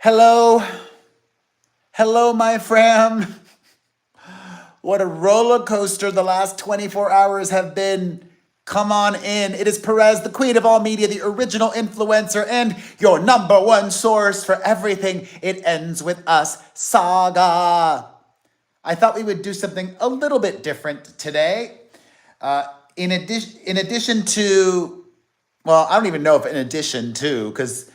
Hello, hello, my fam. What a roller coaster the last 24 hours have been. Come on in. It is Perez, the queen of all media, the original influencer, and your number one source for everything It Ends With Us saga. I thought we would do something a little bit different today. In addition to, well, I don't even know if in addition to, because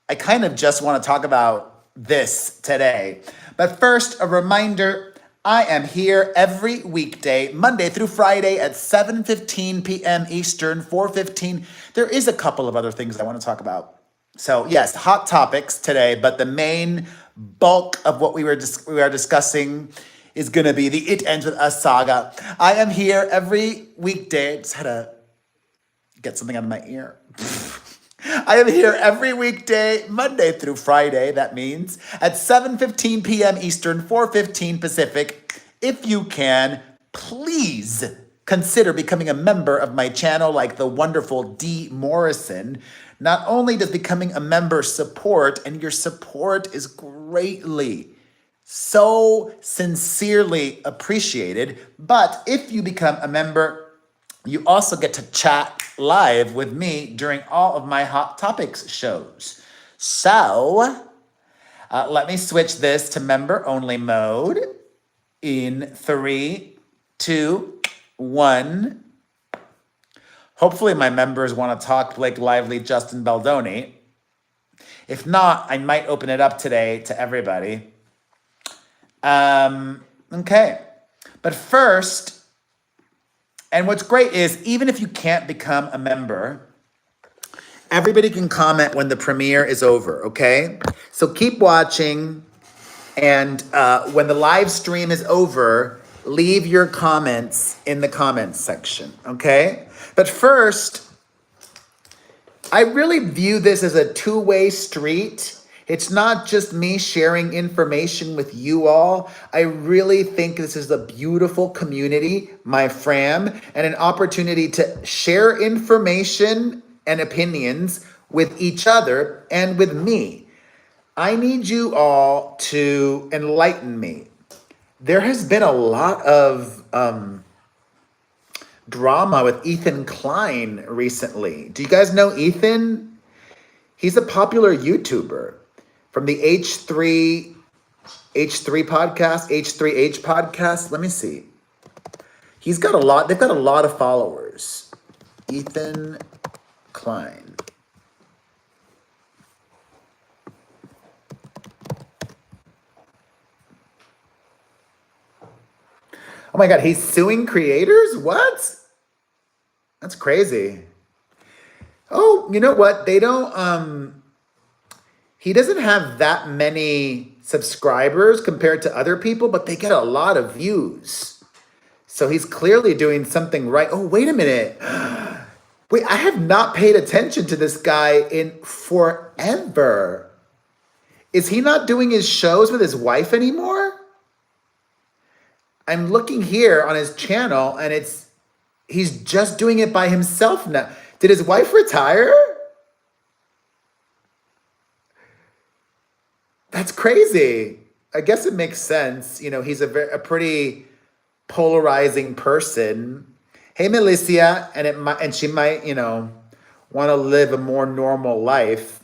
I kind of just want to talk about this today. But first, a reminder, I am here every weekday, Monday through Friday at 7:15 p.m. Eastern, 4:15. There is a couple of other things I want to talk about. So, yes, hot topics today, but the main bulk of what we are discussing is going to be the It Ends With Us saga. I am here every weekday. Just had to get something out of my ear. I am here every weekday, Monday through Friday, that means, at 7:15 p.m. Eastern, 4:15 Pacific. If you can, please consider becoming a member of my channel like the wonderful Dee Morrison. Not only does becoming a member support, and your support is greatly, so sincerely appreciated, but if you become a member, you also get to chat live with me during all of my Hot Topics shows. So, let me switch this to member only mode in 3, 2, 1. Hopefully, my members want to talk Blake Lively, Justin Baldoni. If not, I might open it up today to everybody. Okay. But first, and what's great is even if you can't become a member, everybody can comment when the premiere is over, okay? So keep watching, and when the live stream is over, leave your comments in the comments section, okay? But first, I really view this as a two-way street. It's not just me sharing information with you all. I really think this is a beautiful community, my fam, and an opportunity to share information and opinions with each other and with me. I need you all to enlighten me. There has been a lot of drama with Ethan Klein recently. Do you guys know Ethan? He's a popular YouTuber from the H3 podcast, H3H podcast. Let me see. They've got a lot of followers. Ethan Klein. Oh my God, he's suing creators? What? That's crazy. Oh, you know what? He doesn't have that many subscribers compared to other people, but they get a lot of views. So he's clearly doing something right. Oh, wait a minute. Wait, I have not paid attention to this guy in forever. Is he not doing his shows with his wife anymore? I'm looking here on his channel and he's just doing it by himself now. Did his wife retire? That's crazy. I guess it makes sense. You know, he's a pretty polarizing person. Hey, Melissa, and she might, want to live a more normal life.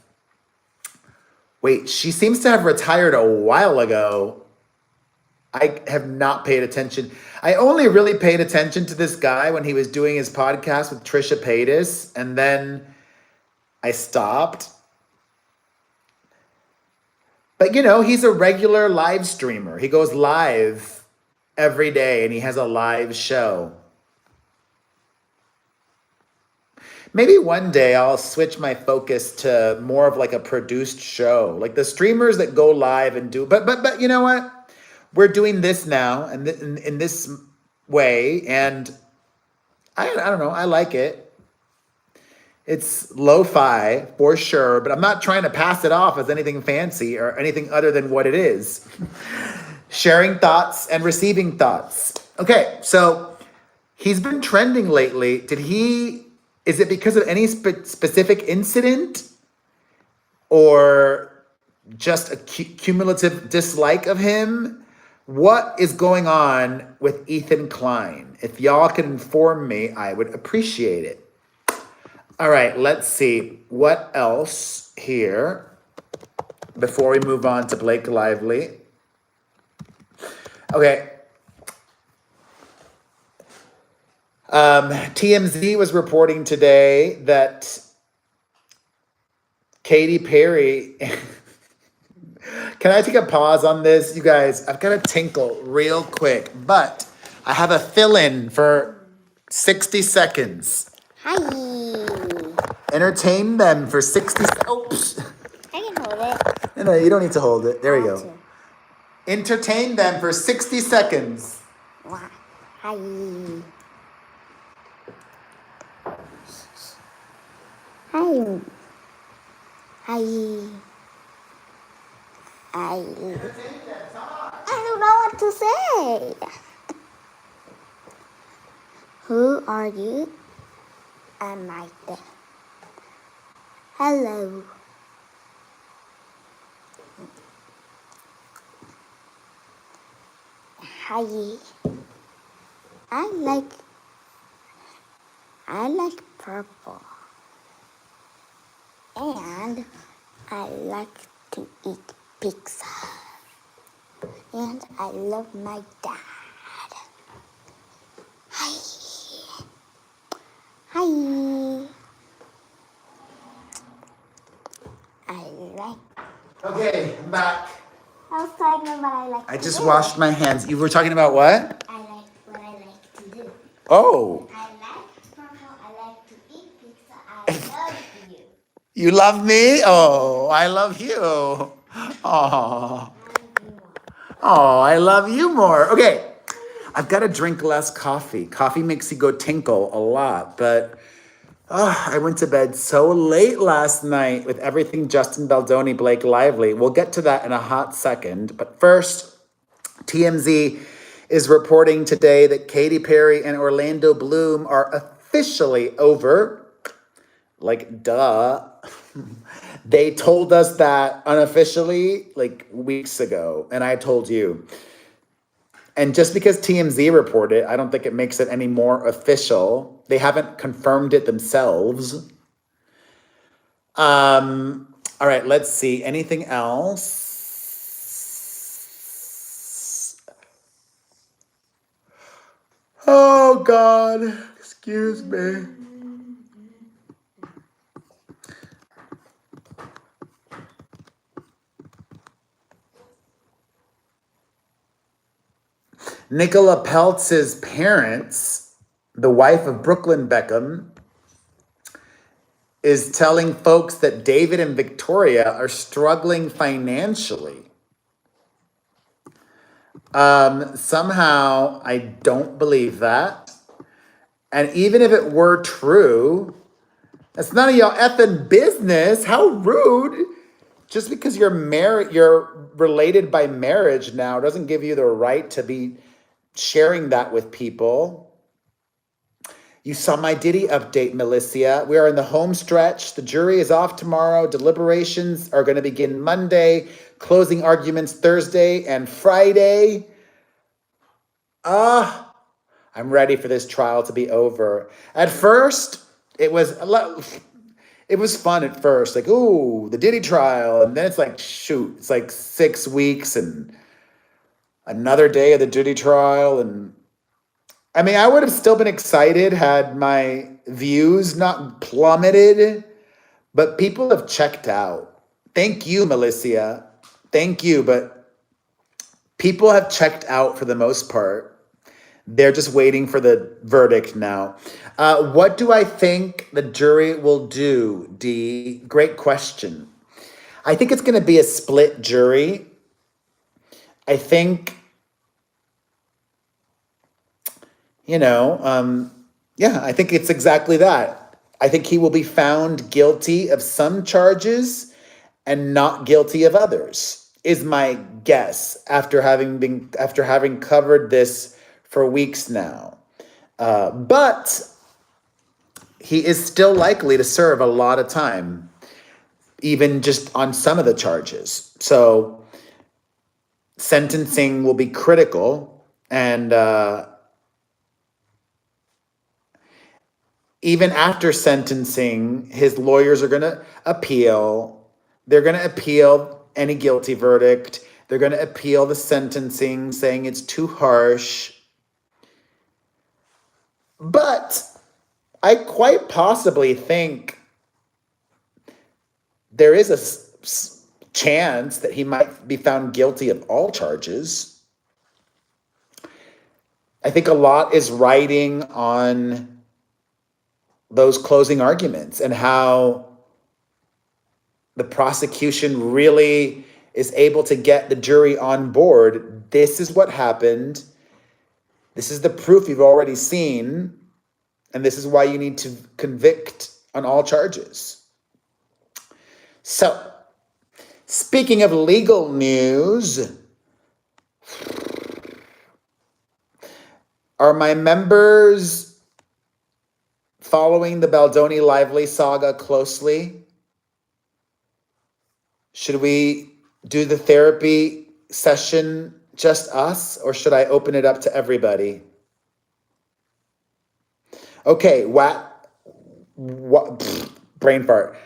Wait, she seems to have retired a while ago. I have not paid attention. I only really paid attention to this guy when he was doing his podcast with Trisha Paytas, and then I stopped. But he's a regular live streamer. He goes live every day and he has a live show. Maybe one day I'll switch my focus to more of like a produced show, like the streamers that go live and do. But you know what? We're doing this now and in this way, and I don't know. I like it. It's lo-fi for sure, but I'm not trying to pass it off as anything fancy or anything other than what it is. Sharing thoughts and receiving thoughts. Okay, so he's been trending lately. Is it because of any specific incident? Or just a cumulative dislike of him. What is going on with Ethan Klein? If y'all can inform me, I would appreciate it. All right, let's see. What else here before we move on to Blake Lively? Okay. TMZ was reporting today that Katy Perry... Can I take a pause on this? You guys, I've got to tinkle real quick, but I have a fill-in for 60 seconds. Hi. Entertain them for 60 seconds. Oops. I can hold it. No, you don't need to hold it. There we go. To. Entertain them for 60 seconds. Hi. Hi. Hi. I don't know what to say. Who are you? I'm right there. Hello. Hi. I like purple. And I like to eat pizza. And I love my dad. Hi. Hi. I like. Okay, I'm back. I was talking about what I like. I just washed my hands. You were talking about what? I like what I like to do. Oh. I like purple. I like to eat pizza. I love you. You love me? Oh, I love you. Oh. Oh, I love you more. Okay. I've got to drink less coffee. Coffee makes you go tinkle a lot, but I went to bed so late last night with everything Justin Baldoni, Blake Lively. We'll get to that in a hot second. But first, TMZ is reporting today that Katy Perry and Orlando Bloom are officially over. Like, duh. They told us that unofficially like weeks ago, and I told you. And just because TMZ reported it, I don't think it makes it any more official. They haven't confirmed it themselves. All right, let's see. Anything else? Oh, God. Excuse me. Nicola Peltz's parents, the wife of Brooklyn Beckham, is telling folks that David and Victoria are struggling financially. Somehow, I don't believe that. And even if it were true, that's none of y'all effing business. How rude. Just because you're related by marriage now doesn't give you the right to be sharing that with people. You saw my Diddy update, Melissa. We are in the home stretch. The jury is off tomorrow. Deliberations are going to begin Monday. Closing arguments Thursday and Friday. I'm ready for this trial to be over. At first, it was fun at first. Like, ooh, the Diddy trial. And then it's like, shoot, it's like 6 weeks and another day of the Diddy trial. And I mean, I would have still been excited had my views not plummeted, but people have checked out. Thank you, Melissa. Thank you, but people have checked out for the most part. They're just waiting for the verdict now. What do I think the jury will do, Dee? Great question. I think it's going to be a split jury. I think, I think it's exactly that. I think he will be found guilty of some charges and not guilty of others, is my guess after having covered this for weeks now. But he is still likely to serve a lot of time. even just on some of the charges. So sentencing will be critical, and even after sentencing, his lawyers are going to appeal. They're going to appeal any guilty verdict. They're going to appeal the sentencing, saying it's too harsh. But I quite possibly think there is a chance that he might be found guilty of all charges. I think a lot is riding on those closing arguments and how the prosecution really is able to get the jury on board. This is what happened. This is the proof you've already seen. And this is why you need to convict on all charges. So, speaking of legal news, are my members following the Baldoni Lively saga closely? Should we do the therapy session just us, or should I open it up to everybody? Okay, what brain fart.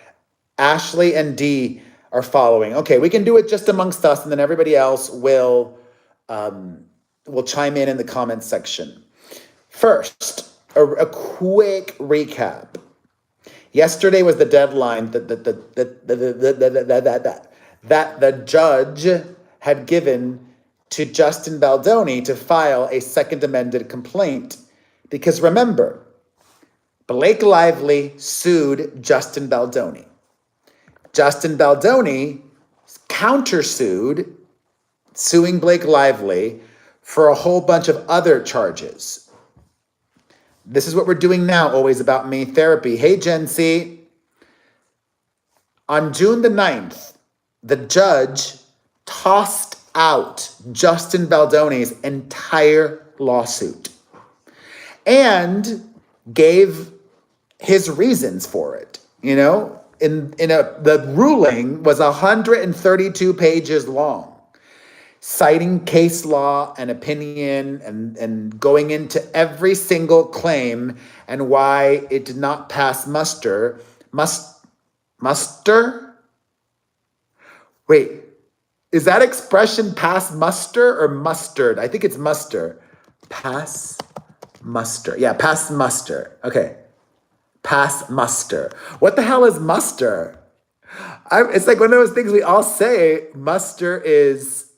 Ashley and Dee are following. Okay, we can do it just amongst us, and then everybody else will chime in the comments section. First, a quick recap. Yesterday was the deadline that the judge had given to Justin Baldoni to file a second amended complaint. Because remember, Blake Lively sued Justin Baldoni. Justin Baldoni countersued, suing Blake Lively for a whole bunch of other charges. This is what we're doing now, Always About Me Therapy. Hey, Gen C. On June the 9th, the judge tossed out Justin Baldoni's entire lawsuit and gave his reasons for it. The ruling was 132 pages long, citing case law and opinion and going into every single claim and why it did not pass muster. Muster? Wait, is that expression pass muster or mustard? I think it's muster. Pass muster. Yeah, pass muster. Okay. Pass muster. What the hell is muster? It's like one of those things we all say. Muster is...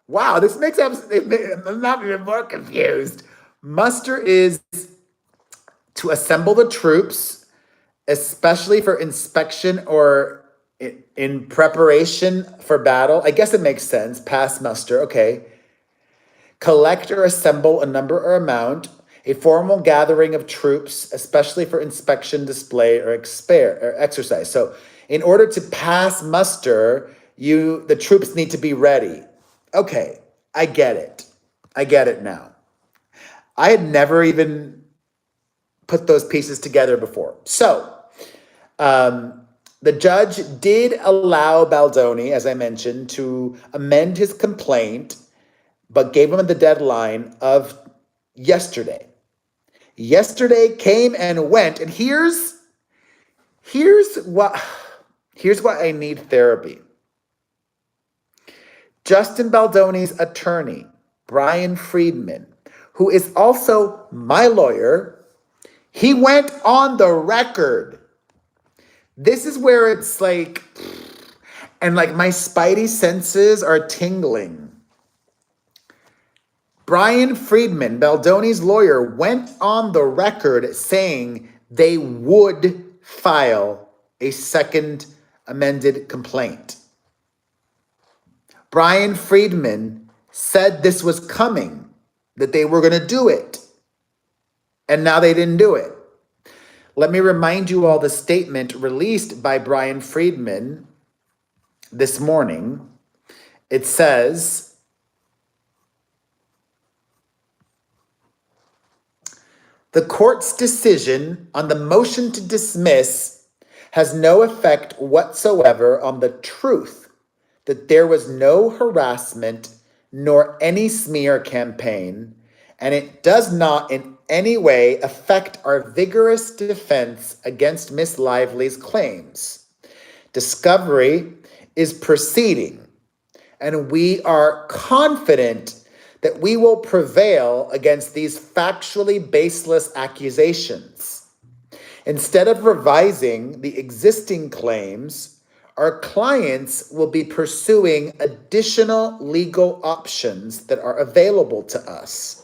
Wow, this makes I'm not even more confused. Muster is to assemble the troops, especially for inspection or in preparation for battle. I guess it makes sense. Pass muster. Okay. Collect or assemble a number or amount, a formal gathering of troops, especially for inspection, display, or exercise. So in order to pass muster, the troops need to be ready. Okay, I get it. I get it now. I had never even put those pieces together before. So the judge did allow Baldoni, as I mentioned, to amend his complaint, but gave him the deadline of yesterday. Yesterday came and went, and here's why I need therapy. Justin Baldoni's attorney, Brian Friedman, who is also my lawyer, he went on the record. This is where it's like, and like my spidey senses are tingling. Brian Friedman, Baldoni's lawyer, went on the record saying they would file a second amended complaint. Brian Friedman said this was coming, that they were going to do it, and now they didn't do it. Let me remind you all the statement released by Brian Friedman this morning. It says, the court's decision on the motion to dismiss has no effect whatsoever on the truth that there was no harassment nor any smear campaign, and it does not in any way affect our vigorous defense against Miss Lively's claims. Discovery is proceeding, and we are confident that we will prevail against these factually baseless accusations. Instead of revising the existing claims, our clients will be pursuing additional legal options that are available to us.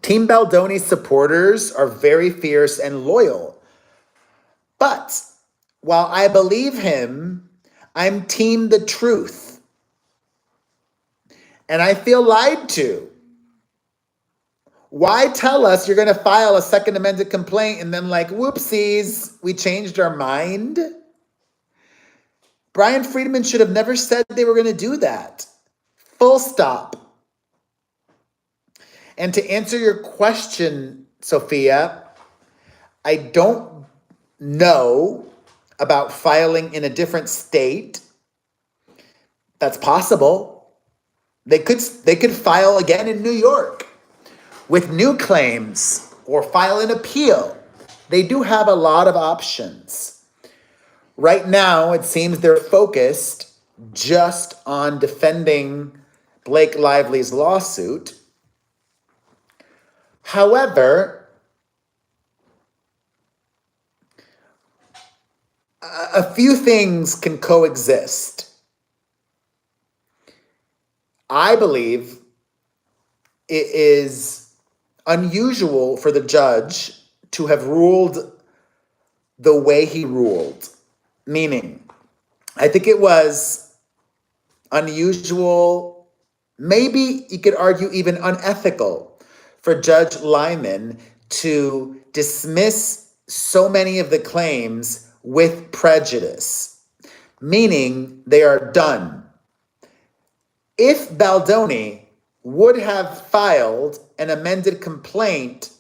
Team Baldoni supporters are very fierce and loyal. But while I believe him, I'm Team the Truth. And I feel lied to. Why tell us you're going to file a second amended complaint and then like, whoopsies, we changed our mind? Brian Friedman should have never said they were going to do that. Full stop. And to answer your question, Sophia, I don't know about filing in a different state. That's possible. They could file again in New York with new claims or file an appeal. They do have a lot of options. Right now, it seems they're focused just on defending Blake Lively's lawsuit. However, a few things can coexist. I believe it is unusual for the judge to have ruled the way he ruled. Meaning, I think it was unusual, maybe you could argue even unethical, for Judge Lyman to dismiss so many of the claims with prejudice, meaning they are done. If Baldoni would have filed an amended complaint,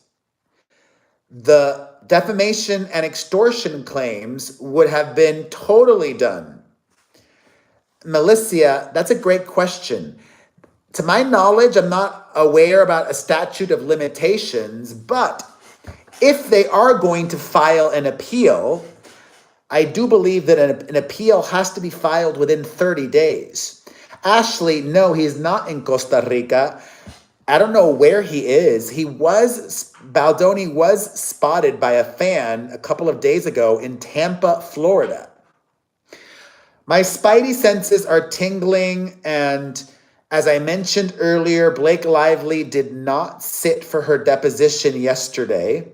the defamation and extortion claims would have been totally done. Melissa, that's a great question. To my knowledge, I'm not aware about a statute of limitations, but if they are going to file an appeal, I do believe that an appeal has to be filed within 30 days. Ashley, no, he's not in Costa Rica. I don't know where he is. Baldoni was spotted by a fan a couple of days ago in Tampa, Florida. My spidey senses are tingling, and as I mentioned earlier, Blake Lively did not sit for her deposition yesterday.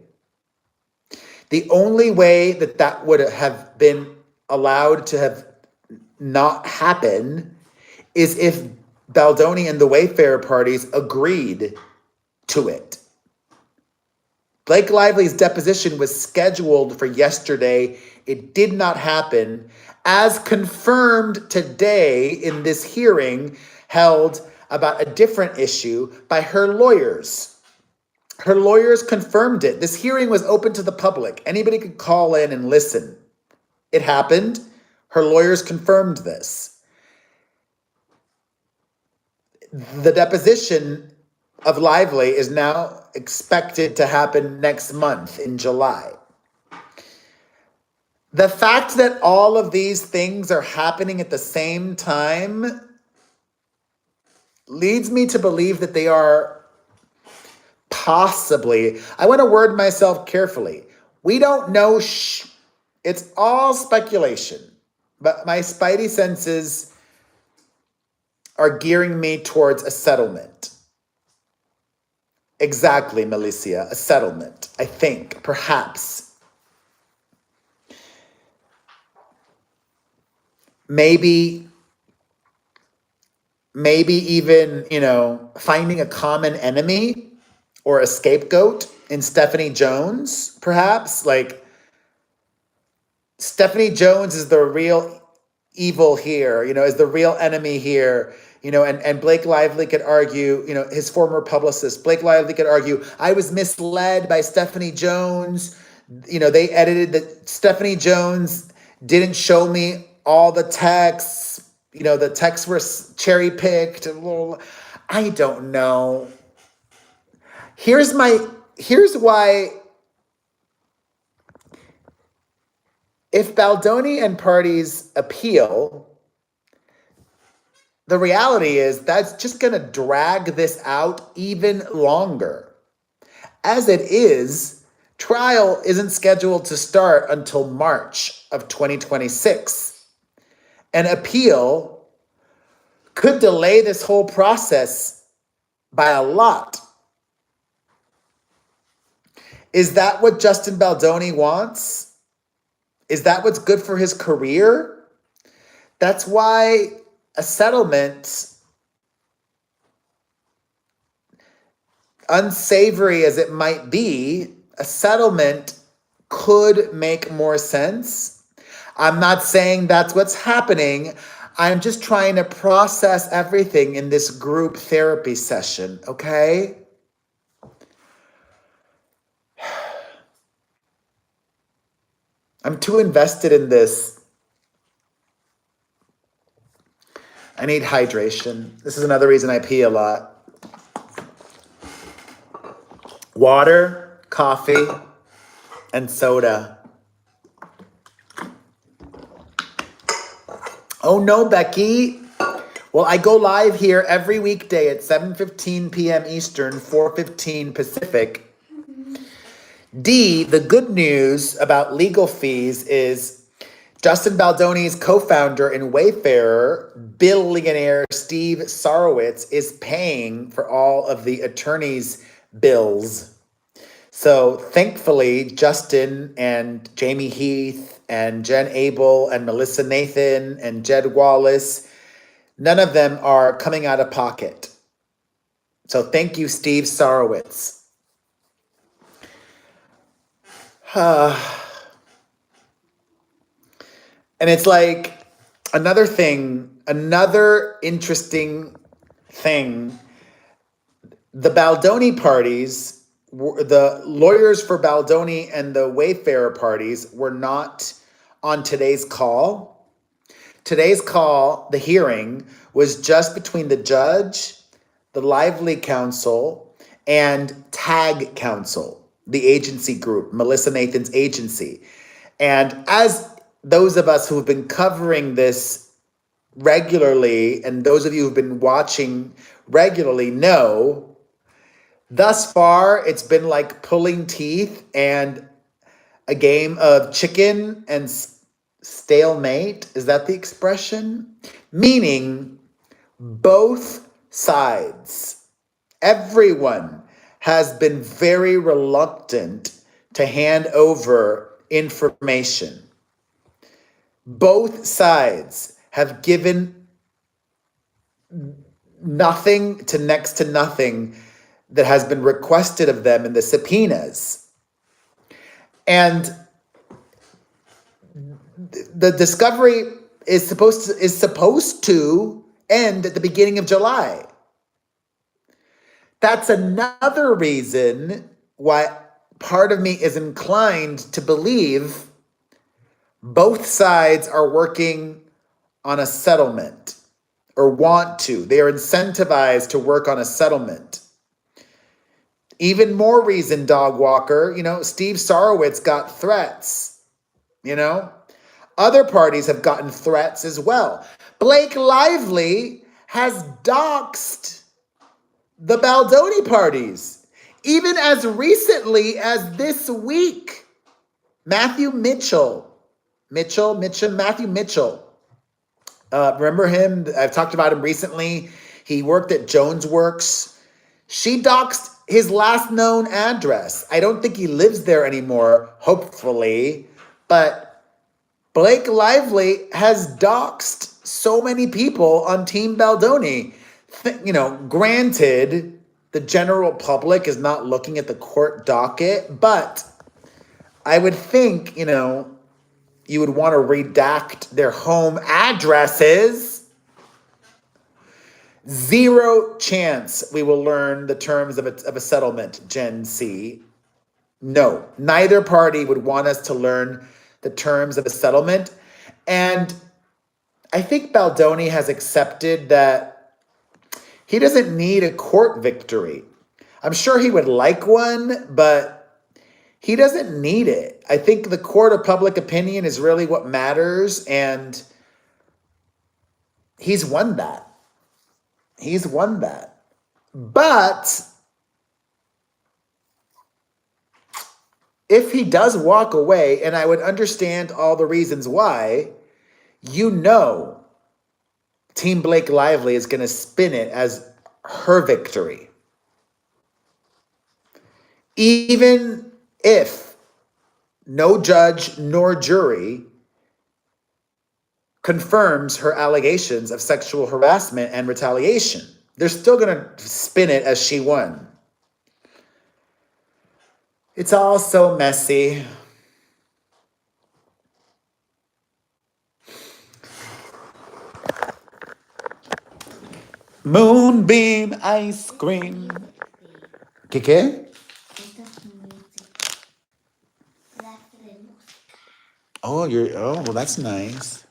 The only way that would have been allowed to have not happen is if Baldoni and the Wayfarer parties agreed to it. Blake Lively's deposition was scheduled for yesterday. It did not happen, as confirmed today in this hearing held about a different issue by her lawyers. Her lawyers confirmed it. This hearing was open to the public. Anybody could call in and listen. It happened. Her lawyers confirmed this. The deposition of Lively is now expected to happen next month in July. The fact that all of these things are happening at the same time leads me to believe that they are possibly, I want to word myself carefully. We don't know, it's all speculation, but my spidey senses are gearing me towards a settlement. Exactly, Melissa, a settlement, I think, perhaps. Maybe even, finding a common enemy or a scapegoat in Stephanie Jones, perhaps. Like, Stephanie Jones is the real evil here, is the real enemy here. and Blake Lively could argue, his former publicist, Blake Lively could argue, I was misled by Stephanie Jones. They edited that Stephanie Jones didn't show me all the texts. The texts were cherry picked. I don't know. Here's why. If Baldoni and parties appeal, the reality is that's just going to drag this out even longer. As it is, trial isn't scheduled to start until March of 2026. An appeal could delay this whole process by a lot. Is that what Justin Baldoni wants? Is that what's good for his career? That's why a settlement, unsavory as it might be, a settlement could make more sense. I'm not saying that's what's happening. I'm just trying to process everything in this group therapy session, okay? I'm too invested in this. I need hydration. This is another reason I pee a lot. Water, coffee, and soda. Oh no, Becky. Well, I go live here every weekday at 7:15 p.m. Eastern, 4:15 Pacific. D, the good news about legal fees is Justin Baldoni's co-founder and Wayfarer, billionaire Steve Sarowitz, is paying for all of the attorney's bills. So thankfully, Justin and Jamie Heath and Jen Abel and Melissa Nathan and Jed Wallace, none of them are coming out of pocket. So thank you, Steve Sarowitz. And it's like another interesting thing. The Baldoni parties, the lawyers for Baldoni and the Wayfarer parties were not on today's call. Today's call, the hearing, was just between the judge, the Lively counsel, and TAG counsel, the agency group, Melissa Nathan's agency. And as those of us who've been covering this regularly, and those of you who've been watching regularly know, thus far, it's been like pulling teeth and a game of chicken and stalemate. Is that the expression? Meaning both sides, everyone has been very reluctant to hand over information. Both sides have given nothing to next to nothing that has been requested of them in the subpoenas. And the discovery is supposed to end at the beginning of July. That's another reason why part of me is inclined to believe both sides are working on a settlement or want to. They are incentivized to work on a settlement. Even more reason, Dog Walker, Steve Sarowitz got threats, Other parties have gotten threats as well. Blake Lively has doxed the Baldoni parties, even as recently as this week. Matthew Mitchell. Remember him? I've talked about him recently. He worked at Jones Works. She doxed his last known address. I don't think he lives there anymore, hopefully. But Blake Lively has doxed so many people on Team Baldoni. Granted, the general public is not looking at the court docket, but I would think, you would want to redact their home addresses. Zero chance we will learn the terms of a settlement, Gen C. No, neither party would want us to learn the terms of a settlement. And I think Baldoni has accepted that he doesn't need a court victory. I'm sure he would like one, but he doesn't need it. I think the court of public opinion is really what matters, and he's won that. He's won that. But if he does walk away, and I would understand all the reasons why, you know Team Blake Lively is going to spin it as her victory. Even if no judge nor jury confirms her allegations of sexual harassment and retaliation, they're still going to spin it as she won. It's all so messy. Moonbeam ice cream. ¿Qué? Oh, well, that's nice.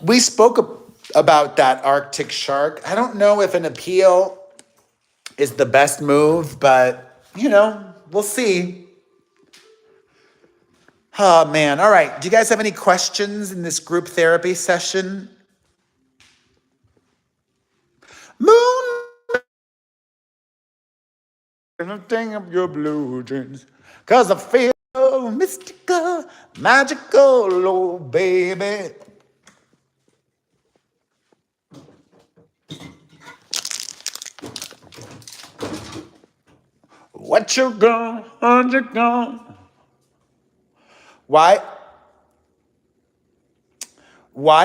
We spoke about that Arctic shark. I don't know if an appeal is the best move, but, we'll see. Oh, man. All right. Do you guys have any questions in this group therapy session? Moon. Thing of your blue dreams. Cause I feel mystical, magical, oh, baby. What you gone? Why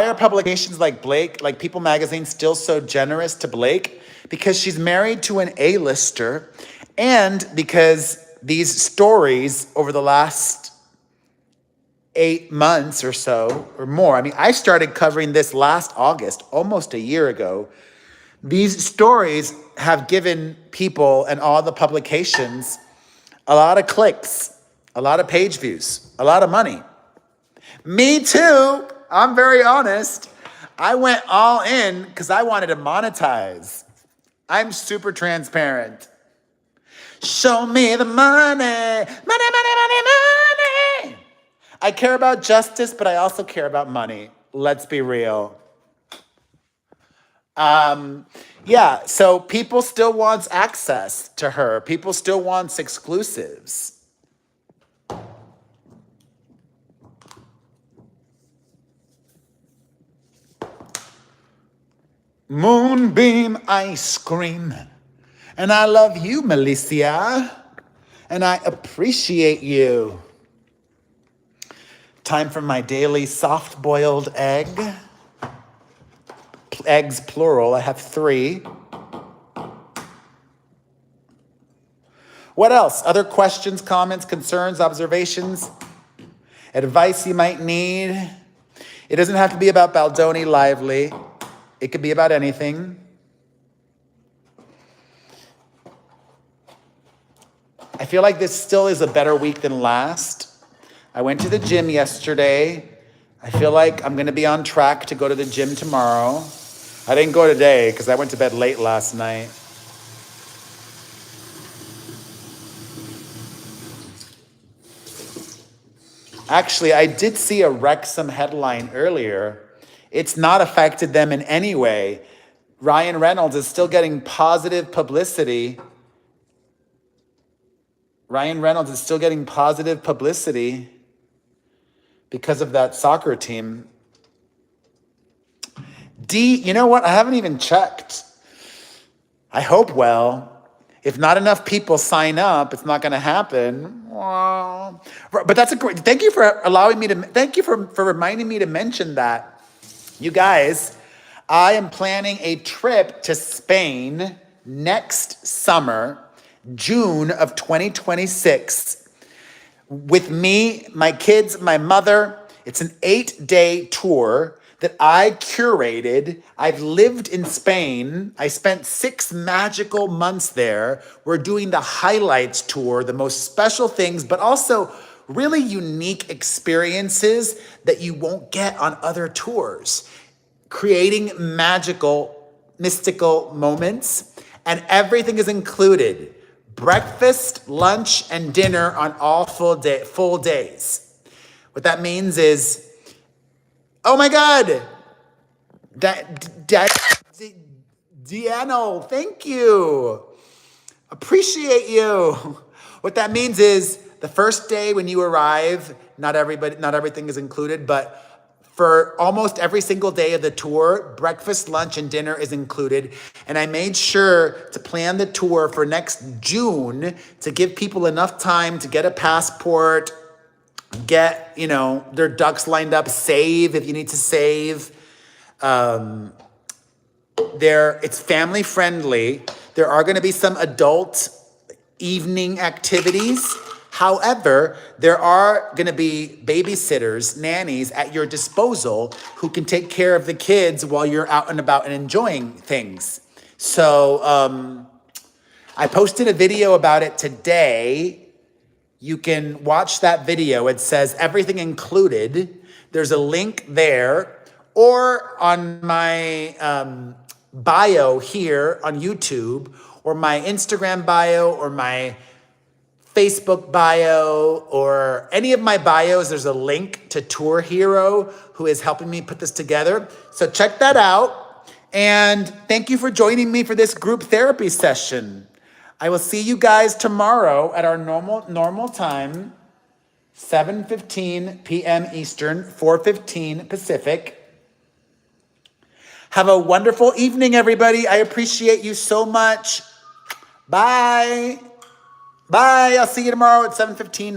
are publications like Blake, like People Magazine, still so generous to Blake? Because she's married to an A-lister, and because these stories over the last 8 months or so, or more, I mean, I started covering this last August, almost a year ago. These stories have given people and all the publications a lot of clicks, a lot of page views, a lot of money. Me too. I'm very honest. I went all in because I wanted to monetize. I'm super transparent. Show me the money. Money. I care about justice, but I also care about money. Let's be real. Yeah, so people still wants access to her. People still wants exclusives. Moonbeam ice cream. And I love you, Melissa. And I appreciate you. Time for my daily soft-boiled egg. Eggs plural. I have 3. What else? Other questions, comments, concerns, observations, advice you might need? It doesn't have to be about Baldoni Lively. It could be about anything. I feel like this still is a better week than last. I went to the gym yesterday. I feel like I'm going to be on track to go to the gym tomorrow. I didn't go today because I went to bed late last night. Actually, I did see a Wrexham headline earlier. It's not affected them in any way. Ryan Reynolds is still getting positive publicity. Ryan Reynolds is still getting positive publicity because of that soccer team. You know what? I haven't even checked. I hope well. If not enough people sign up, it's not going to happen. Well, but that's a great. Thank you for allowing me to. Thank you for reminding me to mention that. You guys, I am planning a trip to Spain next summer, June of 2026. With me, my kids, my mother. It's an 8-day tour that I curated. I've lived in Spain. I spent 6 magical months there. We're doing the highlights tour, the most special things, but also really unique experiences that you won't get on other tours. Creating magical, mystical moments, and everything is included. Breakfast, lunch, and dinner on all full days. What that means is, oh my God, Diano, thank you. Appreciate you. What that means is the first day when you arrive, not everything is included, but for almost every single day of the tour, breakfast, lunch, and dinner is included. And I made sure to plan the tour for next June to give people enough time to get a passport, get, their ducks lined up, save if you need to save. It's family friendly. There are going to be some adult evening activities. However, there are going to be babysitters, nannies at your disposal who can take care of the kids while you're out and about and enjoying things. So I posted a video about it today. You can watch that video. It says everything included. There's a link there, or on my bio here on YouTube, or my Instagram bio, or my Facebook bio, or any of my bios. There's a link to Tour Hero, who is helping me put this together. So check that out. And thank you for joining me for this group therapy session. I will see you guys tomorrow at our normal time, 7:15 p.m. Eastern, 4:15 Pacific. Have a wonderful evening, everybody. I appreciate you so much. Bye. Bye. I'll see you tomorrow at 7:15.